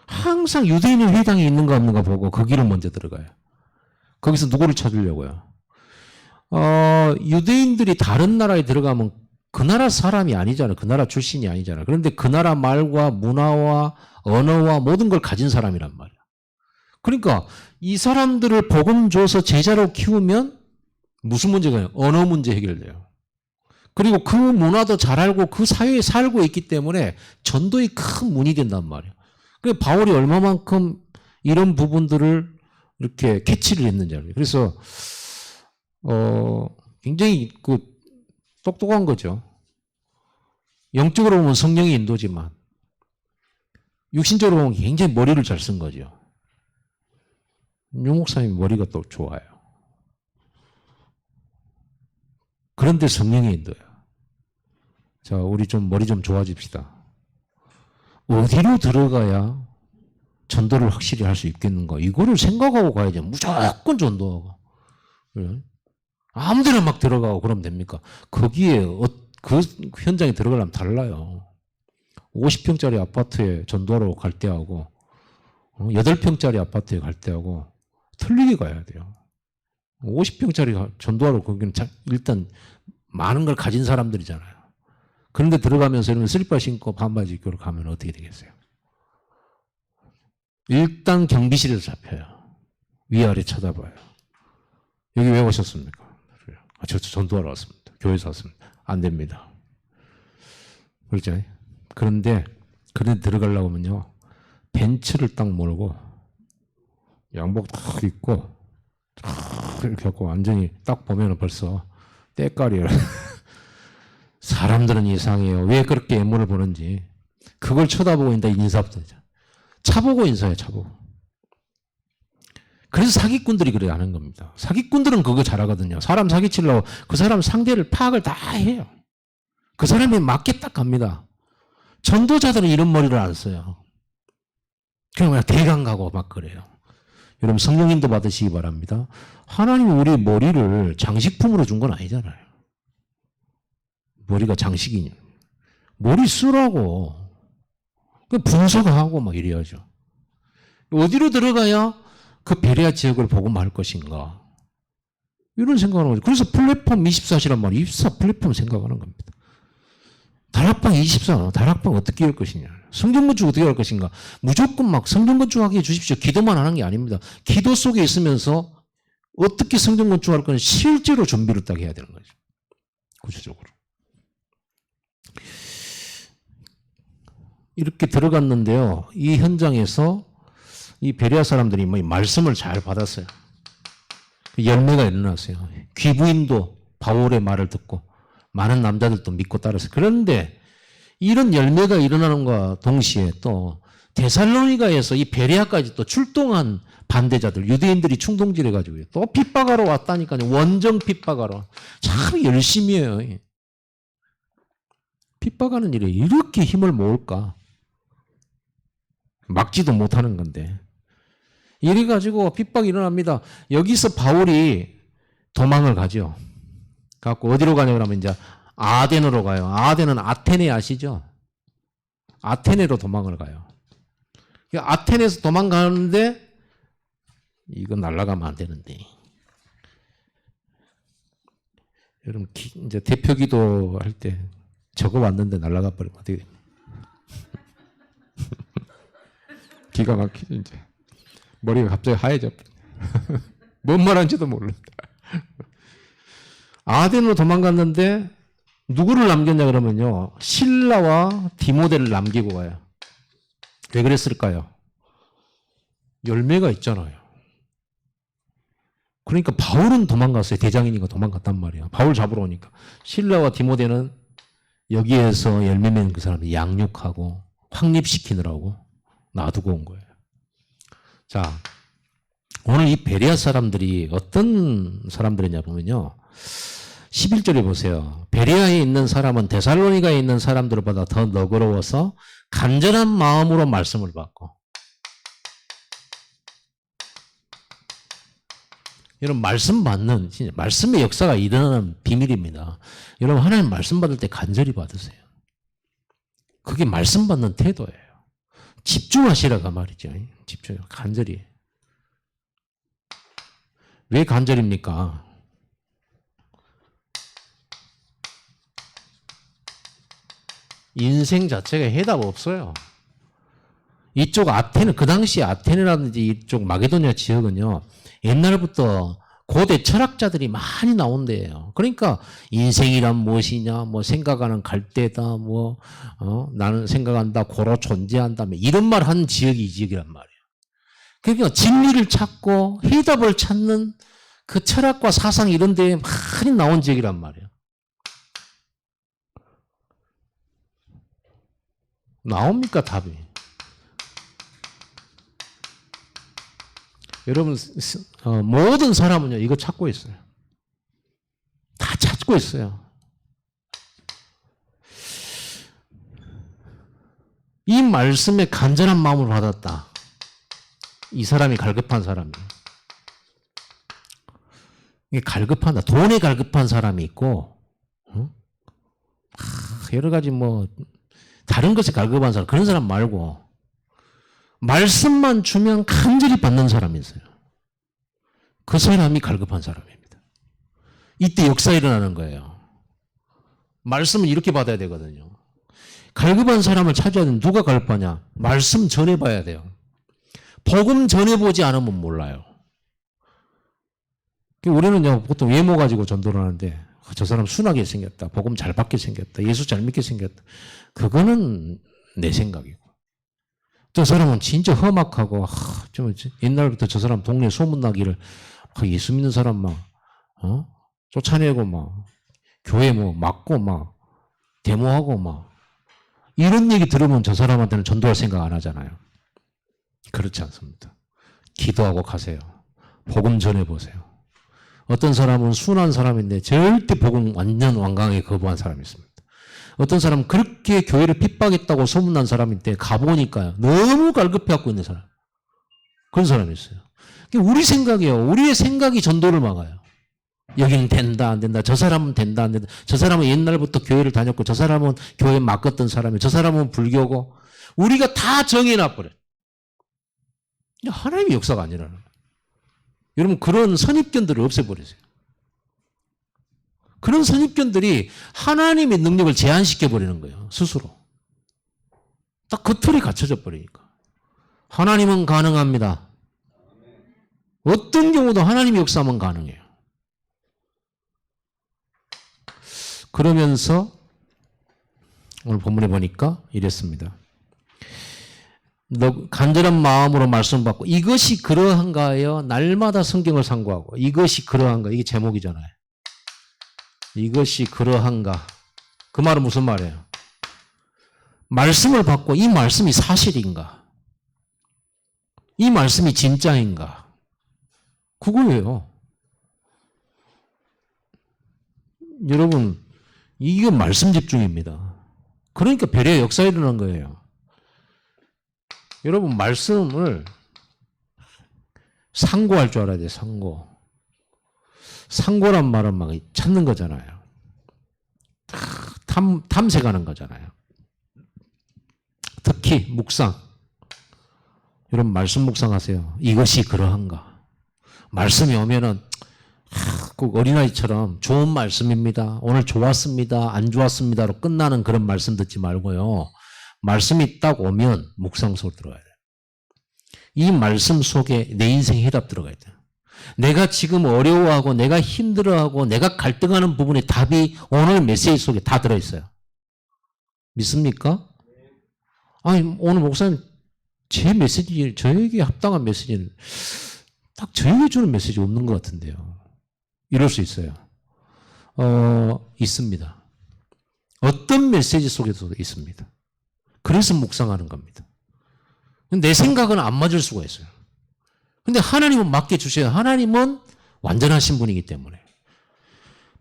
항상 유대인의 회당이 있는가 없는가 보고 거기를 먼저 들어가요. 거기서 누구를 찾으려고요? 유대인들이 다른 나라에 들어가면 그 나라 사람이 아니잖아요. 그 나라 출신이 아니잖아요. 그런데 그 나라 말과 문화와 언어와 모든 걸 가진 사람이란 말이야. 그러니까 이 사람들을 복음 줘서 제자로 키우면 무슨 문제가 언어 문제 해결돼요. 그리고 그 문화도 잘 알고 그 사회에 살고 있기 때문에 전도의 큰 문이 된단 말이에요. 그래서 바울이 얼마만큼 이런 부분들을 이렇게 캐치를 했는지 알아요. 그래서 굉장히 똑똑한 거죠. 영적으로 보면 성령의 인도지만 육신적으로 보면 굉장히 머리를 잘 쓴 거죠. 유 목사님 머리가 또 좋아요. 그런데 성령의 인도예요. 자, 우리 좀 머리 좀 좋아집시다. 어디로 들어가야 전도를 확실히 할 수 있겠는가? 이거를 생각하고 가야죠. 무조건 전도하고. 아무 데나 막 들어가고 그러면 됩니까? 거기에 그 현장에 들어가려면 달라요. 50평짜리 아파트에 전도하러 갈 때하고 8평짜리 아파트에 갈 때하고 틀리게 가야 돼요. 50평짜리 전도하러 거기는 일단 많은 걸 가진 사람들이잖아요. 그런데 들어가면서 이러면 슬리퍼 신고 반바지 입고 가면 어떻게 되겠어요? 일단 경비실에서 잡혀요. 위아래 쳐다봐요. 여기 왜 오셨습니까? 저 전도하러 왔습니다. 교회에서 왔습니다. 안 됩니다. 그렇죠? 그런데 들어가려고 하면요. 벤츠를 딱 몰고 양복 딱 입고 이렇게 하고 완전히 딱 보면 벌써 때깔이에요. 사람들은 이상해요. 왜 그렇게 애물을 보는지. 그걸 쳐다보고 있는데 인사부터. 차보고 인사해요. 차보고. 그래서 사기꾼들이 그래 하는 겁니다. 사기꾼들은 그거 잘하거든요. 사람 사기치려고 그 사람 상대를 파악을 다 해요. 그 사람이 맞게 딱 갑니다. 전도자들은 이런 머리를 안 써요. 그냥 대강 가고 막 그래요. 여러분 성령님도 받으시기 바랍니다. 하나님이 우리 머리를 장식품으로 준 건 아니잖아요. 머리가 장식이냐. 머리 쓰라고. 분석하고 막 이래야죠. 어디로 들어가야 그 베레아 지역을 복음할 것인가. 이런 생각을 하는 거죠. 그래서 플랫폼 24시란 말이에요. 24 플랫폼 생각하는 겁니다. 다락방 24, 다락방 어떻게 할 것이냐. 성전 건축 어떻게 할 것인가. 무조건 막 성전 건축하게 해주십시오. 기도만 하는 게 아닙니다. 기도 속에 있으면서 어떻게 성전 건축할 거는 실제로 준비를 딱 해야 되는 거죠. 구체적으로. 이렇게 들어갔는데요. 이 현장에서 이 베레아 사람들이 뭐 말씀을 잘 받았어요. 열매가 일어났어요. 귀부인도 바울의 말을 듣고 많은 남자들도 믿고 따랐어요. 그런데 이런 열매가 일어나는과 동시에 또 데살로니가에서 이 베레아까지 또 출동한 반대자들, 유대인들이 충동질해가지고요. 또 핍박하러 왔다니까요. 원정 핍박하러. 참 열심히 해요. 핍박하는 일에 이렇게 힘을 모을까? 막지도 못하는 건데. 이래가지고 핍박이 일어납니다. 여기서 바울이 도망을 가죠. 갖고 어디로 가냐 그러면 이제 아덴으로 가요. 아덴은 아테네 아시죠? 아테네로 도망을 가요. 아테네에서 도망가는데 이거 날아가면 안 되는데. 여러분 이제 대표 기도 할 때 적어 왔는데 날아가 버리면 어떻게 됩니까? 기가 막히죠 이제. 머리가 갑자기 하얘져. 뭔 말하는지도 모른다. 아덴으로 도망갔는데 누구를 남겼냐 그러면요. 실라와 디모데를 남기고 가요. 왜 그랬을까요? 열매가 있잖아요. 그러니까 바울은 도망갔어요. 대장이니까 도망갔단 말이에요. 바울 잡으러 오니까. 실라와 디모데는 여기에서 열매 맺는 그 사람을 양육하고 확립시키느라고 놔두고 온 거예요. 자, 오늘 이 베레아 사람들이 어떤 사람들이냐 보면요. 11절에 보세요. 베레아에 있는 사람은 데살로니가에 있는 사람들보다 더 너그러워서 간절한 마음으로 말씀을 받고. 여러분 말씀 받는, 말씀의 역사가 일어나는 비밀입니다. 여러분 하나님 말씀 받을 때 간절히 받으세요. 그게 말씀 받는 태도예요. 집중하시라가 말이죠. 집중, 간절히. 왜 간절입니까? 인생 자체가 해답 없어요. 이쪽 아테네, 그 당시 아테네라든지 이쪽 마게도니아 지역은요, 옛날부터 고대 철학자들이 많이 나온 데예요. 그러니까 인생이란 무엇이냐, 뭐 생각하는 갈대다, 뭐 나는 생각한다, 고로 존재한다, 뭐 이런 말 하는 지역이 이 지역이란 말이에요. 그러니까 진리를 찾고 해답을 찾는 그 철학과 사상 이런 데에 많이 나온 지역이란 말이에요. 나옵니까 답이? 여러분 모든 사람은요 이거 찾고 있어요. 다 찾고 있어요. 이 말씀에 간절한 마음을 받았다. 이 사람이 갈급한 사람이에요. 이게 갈급한다. 돈에 갈급한 사람이 있고 여러 가지 뭐 다른 것에 갈급한 사람, 그런 사람 말고 말씀만 주면 간절히 받는 사람이 있어요. 그 사람이 갈급한 사람입니다. 이때 역사 일어나는 거예요. 말씀을 이렇게 받아야 되거든요. 갈급한 사람을 찾아야 되는 누가 갈급하냐? 말씀 전해봐야 돼요. 복음 전해보지 않으면 몰라요. 우리는 보통 외모 가지고 전도를 하는데 저 사람 순하게 생겼다. 복음 잘 받게 생겼다. 예수 잘 믿게 생겼다. 그거는 내 생각이고. 저 사람은 진짜 험악하고 좀 옛날부터 저 사람 동네 소문나기를 예수 믿는 사람 막 쫓아내고 막 교회 뭐 막고 막 데모하고 막 이런 얘기 들으면 저 사람한테는 전도할 생각 안 하잖아요. 그렇지 않습니다. 기도하고 가세요. 복음 전해보세요. 어떤 사람은 순한 사람인데 절대 복음 완전 완강하게 거부한 사람이 있습니다. 어떤 사람은 그렇게 교회를 핍박했다고 소문난 사람인데 가보니까요. 너무 갈급해갖고 있는 사람. 그런 사람이 있어요. 우리 생각이에요. 우리의 생각이 전도를 막아요. 여기는 된다 안 된다. 저 사람은 된다 안 된다. 저 사람은 옛날부터 교회를 다녔고 저 사람은 교회 맡겼던 사람이에요. 저 사람은 불교고. 우리가 다 정해놔버려요. 하나님의 역사가 아니라는 거예요. 여러분 그런 선입견들을 없애버리세요. 그런 선입견들이 하나님의 능력을 제한시켜버리는 거예요. 스스로. 딱 그 틀에 갇혀져 버리니까. 하나님은 가능합니다. 어떤 경우도 하나님의 역사만 가능해요. 그러면서 오늘 본문에 보니까 이랬습니다. 너 간절한 마음으로 말씀 받고 이것이 그러한가 하여 날마다 성경을 상고하고 이것이 그러한가 이게 제목이잖아요. 이것이 그러한가 그 말은 무슨 말이에요? 말씀을 받고 이 말씀이 사실인가? 이 말씀이 진짜인가? 그거예요. 여러분 이게 말씀 집중입니다. 그러니까 배려의 역사가 일어난 거예요. 여러분 말씀을 상고할 줄 알아야 돼요. 상고. 상고란 말은 막 찾는 거잖아요. 탐색하는 거잖아요. 특히 묵상. 여러분 말씀 묵상하세요. 이것이 그러한가. 말씀이 오면은 꼭 어린아이처럼 좋은 말씀입니다. 오늘 좋았습니다. 안 좋았습니다로 끝나는 그런 말씀 듣지 말고요. 말씀이 딱 오면 묵상 속으로 들어가야 돼요. 이 말씀 속에 내 인생 해답 들어가야 돼요. 내가 지금 어려워하고 내가 힘들어하고 내가 갈등하는 부분의 답이 오늘 메시지 속에 다 들어있어요. 믿습니까? 아니 오늘 목사님 제 메시지 저에게 합당한 메시지는 딱 저에게 주는 메시지 없는 것 같은데요. 이럴 수 있어요. 있습니다. 어떤 메시지 속에서도 있습니다. 그래서 묵상하는 겁니다. 내 생각은 안 맞을 수가 있어요. 근데 하나님은 맡겨주셔야 하나님은 완전하신 분이기 때문에.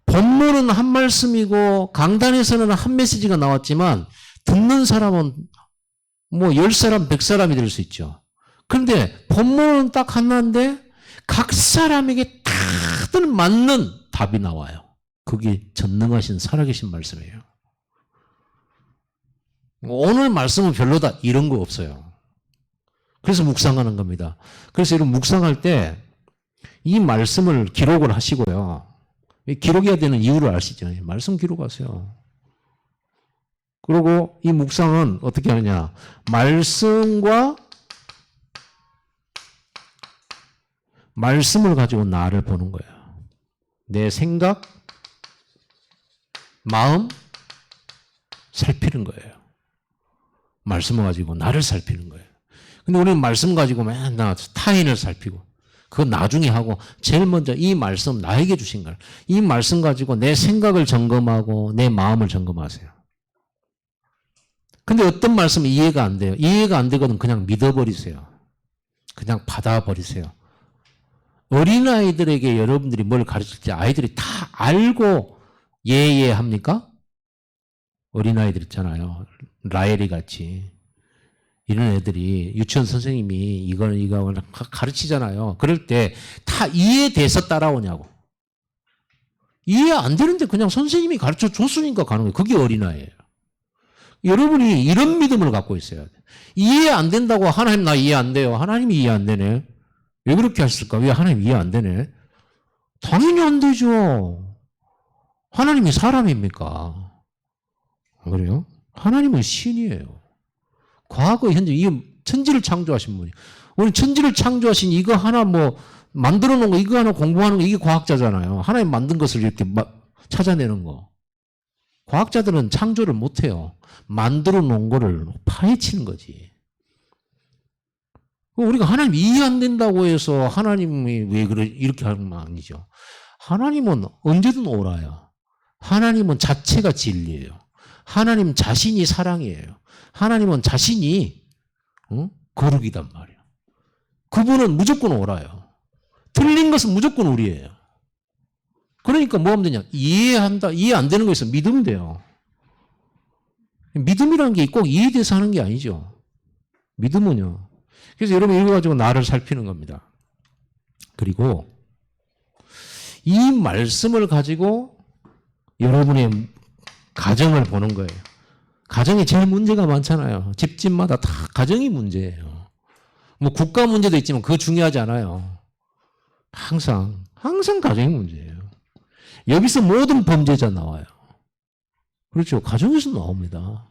본문은 한 말씀이고 강단에서는 한 메시지가 나왔지만 듣는 사람은 뭐 10사람, 100사람이 될 수 있죠. 그런데 본문은 딱 하나인데 각 사람에게 다들 맞는 답이 나와요. 그게 전능하신 살아계신 말씀이에요. 오늘 말씀은 별로다 이런 거 없어요. 그래서 묵상하는 겁니다. 그래서 여러분 묵상할 때 이 말씀을 기록을 하시고요. 기록해야 되는 이유를 아시죠? 말씀 기록하세요. 그리고 이 묵상은 어떻게 하느냐. 말씀을 가지고 나를 보는 거예요. 내 생각, 마음 살피는 거예요. 말씀을 가지고 나를 살피는 거예요. 근데 우리는 말씀 가지고 맨날 타인을 살피고 그건 나중에 하고 제일 먼저 이 말씀 나에게 주신 걸 이 말씀 가지고 내 생각을 점검하고 내 마음을 점검하세요. 근데 어떤 말씀은 이해가 안 돼요. 이해가 안 되거든 그냥 믿어버리세요. 그냥 받아버리세요. 어린아이들에게 여러분들이 뭘 가르칠 때 아이들이 다 알고 예예 합니까? 어린아이들 있잖아요. 라엘이 같이. 이런 애들이 유치원 선생님이 이거 가르치잖아요. 그럴 때 다 이해돼서 따라오냐고. 이해 안 되는데 그냥 선생님이 가르쳐 줬으니까 가는 거예요. 그게 어린아이예요. 여러분이 이런 믿음을 갖고 있어야 돼요. 이해 안 된다고 하나님 나 이해 안 돼요. 하나님이 이해 안 되네. 왜 그렇게 하실까? 왜 하나님 이해 안 되네? 당연히 안 되죠. 하나님이 사람입니까? 그래요? 하나님은 신이에요. 과거, 현재, 이 천지를 창조하신 분이. 우리 천지를 창조하신 이거 하나 뭐 만들어 놓은 거, 이거 하나 공부하는 거, 이게 과학자잖아요. 하나님 만든 것을 이렇게 찾아내는 거. 과학자들은 창조를 못 해요. 만들어 놓은 거를 파헤치는 거지. 우리가 하나님 이해 안 된다고 해서 하나님이 왜 그래, 이렇게 하는 건 아니죠. 하나님은 언제든 옳아요. 하나님은 자체가 진리예요. 하나님 자신이 사랑이에요. 하나님은 자신이 거룩이단 말이에요. 그분은 무조건 옳아요. 틀린 것은 무조건 우리예요. 그러니까 뭐 하면 되냐? 이해한다. 이해 안 되는 거 있으면 믿으면 돼요. 믿음이라는 게 꼭 이해돼서 하는 게 아니죠. 믿음은요. 그래서 여러분 이거 가지고 나를 살피는 겁니다. 그리고 이 말씀을 가지고 여러분의 가정을 보는 거예요. 가정에 제일 문제가 많잖아요. 집집마다 다 가정이 문제예요. 뭐 국가 문제도 있지만 그거 중요하지 않아요. 항상 가정이 문제예요. 여기서 모든 범죄자 나와요. 그렇죠. 가정에서 나옵니다.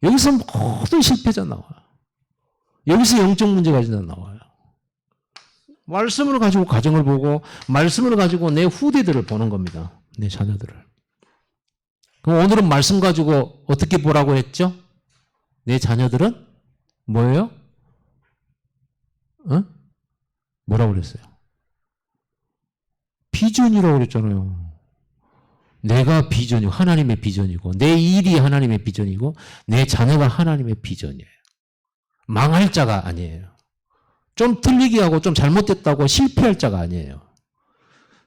여기서 모든 실패자 나와요. 여기서 영적 문제가 나와요. 말씀을 가지고 가정을 보고 말씀을 가지고 내 후대들을 보는 겁니다. 내 자녀들을. 그럼 오늘은 말씀 가지고 어떻게 보라고 했죠? 내 자녀들은 뭐예요? 뭐라고 그랬어요? 비전이라고 그랬잖아요. 내가 비전이고 하나님의 비전이고 내 일이 하나님의 비전이고 내 자녀가 하나님의 비전이에요. 망할 자가 아니에요. 좀 틀리게 하고 좀 잘못됐다고 실패할 자가 아니에요.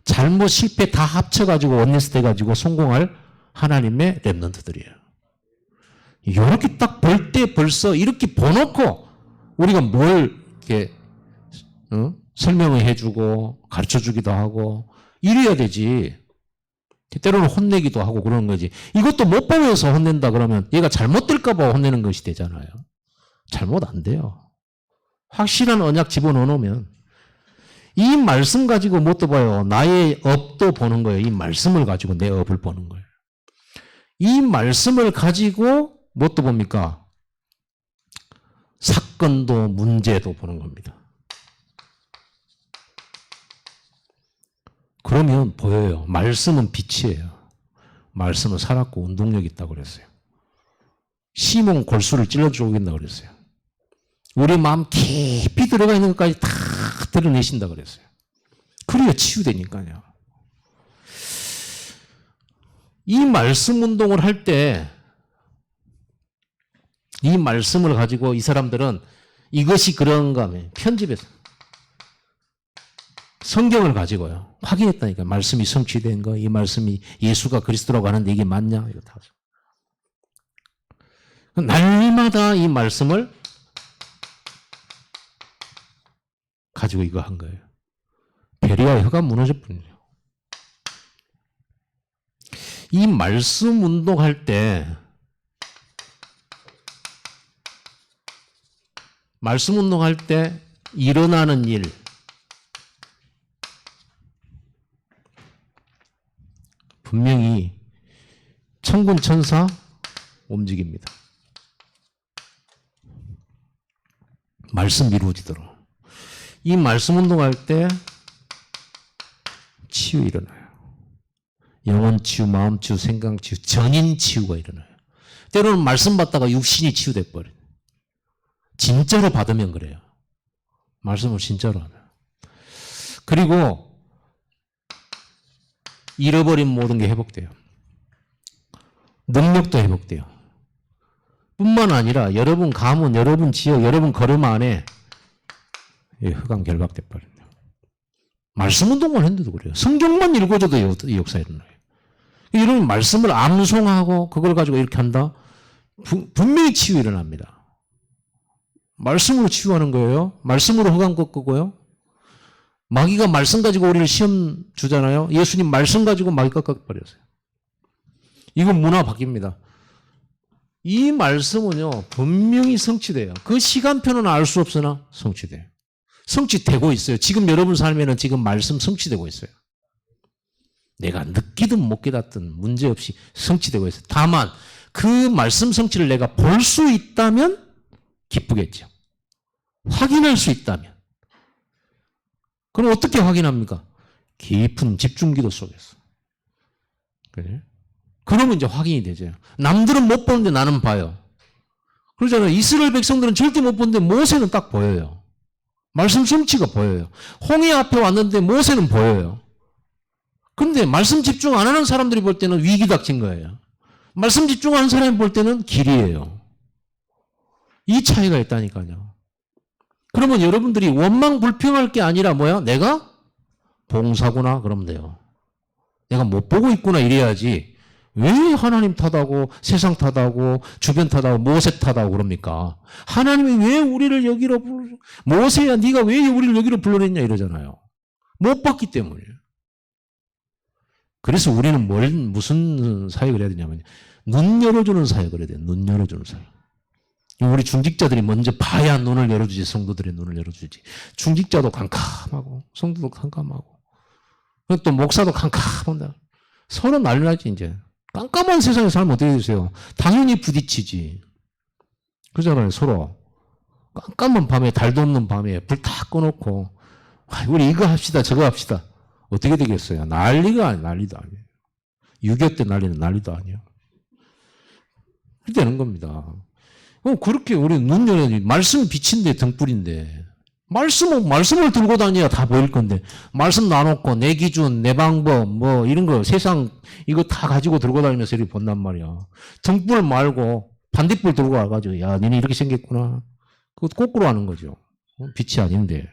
잘못 실패 다 합쳐가지고 원리스 돼가지고 성공할 하나님의 렘넌트들이에요. 이렇게 딱 볼 때 벌써 이렇게 보놓고 우리가 뭘 이렇게 설명을 해주고 가르쳐주기도 하고 이래야 되지. 때로는 혼내기도 하고 그러는 거지. 이것도 못 보면서 혼낸다 그러면 얘가 잘못될까 봐 혼내는 것이 되잖아요. 잘못 안 돼요. 확실한 언약 집어넣어 놓으면 이 말씀 가지고 뭣도 봐요. 나의 업도 보는 거예요. 이 말씀을 가지고 내 업을 보는 거예요. 이 말씀을 가지고 뭣도 봅니까? 사건도 문제도 보는 겁니다. 그러면 보여요. 말씀은 빛이에요. 말씀은 살았고 운동력 있다고 그랬어요. 시몬 골수를 찔러 죽인다고 그랬어요. 우리 마음 깊이 들어가 있는 것까지 다 드러내신다고 그랬어요. 그래야 치유되니까요. 이 말씀 운동을 할 때 이 말씀을 가지고 이 사람들은 이것이 그런가 하면 편집해서 성경을 가지고요. 확인했다니까. 말씀이 성취된 거, 이 말씀이 예수가 그리스도라고 하는데 이게 맞냐? 이거 다. 날마다 이 말씀을 가지고 이거 한 거예요. 베리아의 혀가 무너질 뿐이에요. 이 말씀 운동할 때 말씀 운동할 때 일어나는 일 분명히 천군 천사 움직입니다. 말씀 이루어지도록. 이 말씀 운동할 때 치유 일어나요. 영혼 치유, 마음 치유, 생각 치유, 전인 치유가 일어나요. 때로는 말씀 받다가 육신이 치유돼 버려요. 진짜로 받으면 그래요. 말씀을 진짜로 하면. 그리고 잃어버린 모든 게 회복돼요. 능력도 회복돼요. 뿐만 아니라 여러분 가문, 여러분 지역, 여러분 걸음 안에 흑암 결박돼 버려요. 말씀 운동만 했는데도 그래요. 성경만 읽어줘도 이 역사 일어나요. 여러분 말씀을 암송하고 그걸 가지고 이렇게 한다? 분명히 치유 일어납니다. 말씀으로 치유하는 거예요. 말씀으로 흑암 꺾고요. 마귀가 말씀 가지고 우리를 시험 주잖아요. 예수님 말씀 가지고 마귀 꺾어버렸어요. 이건 문화 바뀝니다. 이 말씀은요 분명히 성취돼요. 그 시간표는 알 수 없으나 성취돼요. 성취되고 있어요. 지금 여러분 삶에는 지금 말씀 성취되고 있어요. 내가 느끼든 못 깨닫든 문제없이 성취되고 있어요. 다만 그 말씀 성취를 내가 볼 수 있다면 기쁘겠죠. 확인할 수 있다면. 그럼 어떻게 확인합니까? 깊은 집중기도 속에서. 그래? 그러면 이제 확인이 되죠. 남들은 못 보는데 나는 봐요. 그러잖아요. 이스라엘 백성들은 절대 못 보는데 모세는 딱 보여요. 말씀 성취가 보여요. 홍해 앞에 왔는데 모세는 보여요. 그런데 말씀 집중 안 하는 사람들이 볼 때는 위기 닥친 거예요. 말씀 집중하는 사람이 볼 때는 길이에요. 이 차이가 있다니까요. 그러면 여러분들이 원망 불평할 게 아니라 뭐야? 내가 봉사구나 그러면 돼요. 내가 못 보고 있구나 이래야지. 왜 하나님 탓하고 세상 탓하고 주변 탓하고 모세 탓하고 그럽니까? 하나님이 왜 우리를 여기로 모세야 네가 왜 우리를 여기로 불러냈냐 이러잖아요. 못 봤기 때문이에요. 그래서 우리는 무슨 사역을 해야 되냐면 눈 열어주는 사역을 해야 돼요. 눈 열어주는 사역. 우리 중직자들이 먼저 봐야 눈을 열어주지 성도들의 눈을 열어주지. 중직자도 캄캄하고 성도도 캄캄하고 또 목사도 캄캄한다. 서로 난리나지 이제. 깜깜한 세상에 살면 어떻게 되세요? 당연히 부딪히지. 그러잖아요. 서로. 깜깜한 밤에 달도 없는 밤에 불 다 꺼놓고 우리 이거 합시다 저거 합시다. 어떻게 되겠어요? 난리도 아니에요. 6.25 때 난리는 난리도 아니에요. 그렇게 되는 겁니다. 그렇게 우리 눈 열어야지. 말씀 빛인데 등불인데 말씀을 들고 다녀야 다 보일 건데 말씀 나놓고 내 기준 내 방법 뭐 이런 거 세상 이거 다 가지고 들고 다니면서 이렇게 본단 말이야. 등불 말고 반딧불 들고 와가지고 야 니네 이렇게 생겼구나. 그것도 거꾸로 하는 거죠. 빛이 아닌데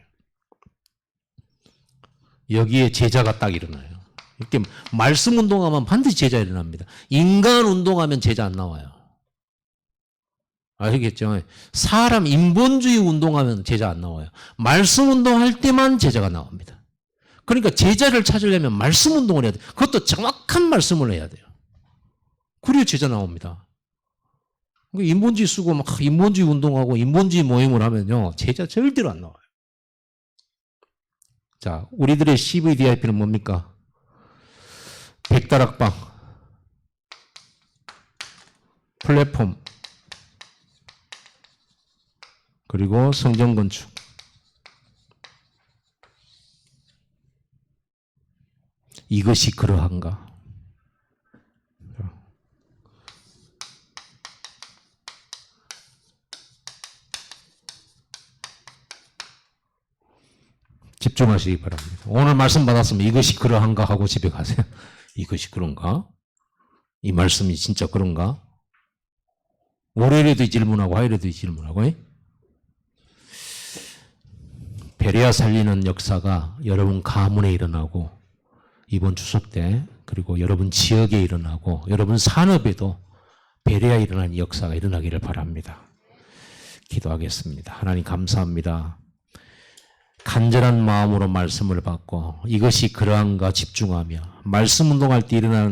여기에 제자가 딱 일어나요. 이렇게 말씀 운동하면 반드시 제자 일어납니다. 인간 운동하면 제자 안 나와요. 아시겠죠? 사람 인본주의 운동하면 제자 안 나와요. 말씀 운동할 때만 제자가 나옵니다. 그러니까 제자를 찾으려면 말씀 운동을 해야 돼요. 그것도 정확한 말씀을 해야 돼요. 그래야 제자 나옵니다. 인본주의 쓰고 막 인본주의 운동하고 인본주의 모임을 하면요. 제자 절대로 안 나와요. 자, 우리들의 CVDIP는 뭡니까? 백다락방, 플랫폼, 그리고 성전 건축. 이것이 그러한가? 집중하시기 바랍니다. 오늘 말씀 받았으면 이것이 그러한가 하고 집에 가세요. 이것이 그런가? 이 말씀이 진짜 그런가? 월요일에도 질문하고 화요일에도 질문하고. 베레아 살리는 역사가 여러분 가문에 일어나고 이번 추석 때 그리고 여러분 지역에 일어나고 여러분 산업에도 베레아 일어나는 역사가 일어나기를 바랍니다. 기도하겠습니다. 하나님 감사합니다. 간절한 마음으로 말씀을 받고 이것이 그러한가 집중하며 말씀 운동할 때 일어나는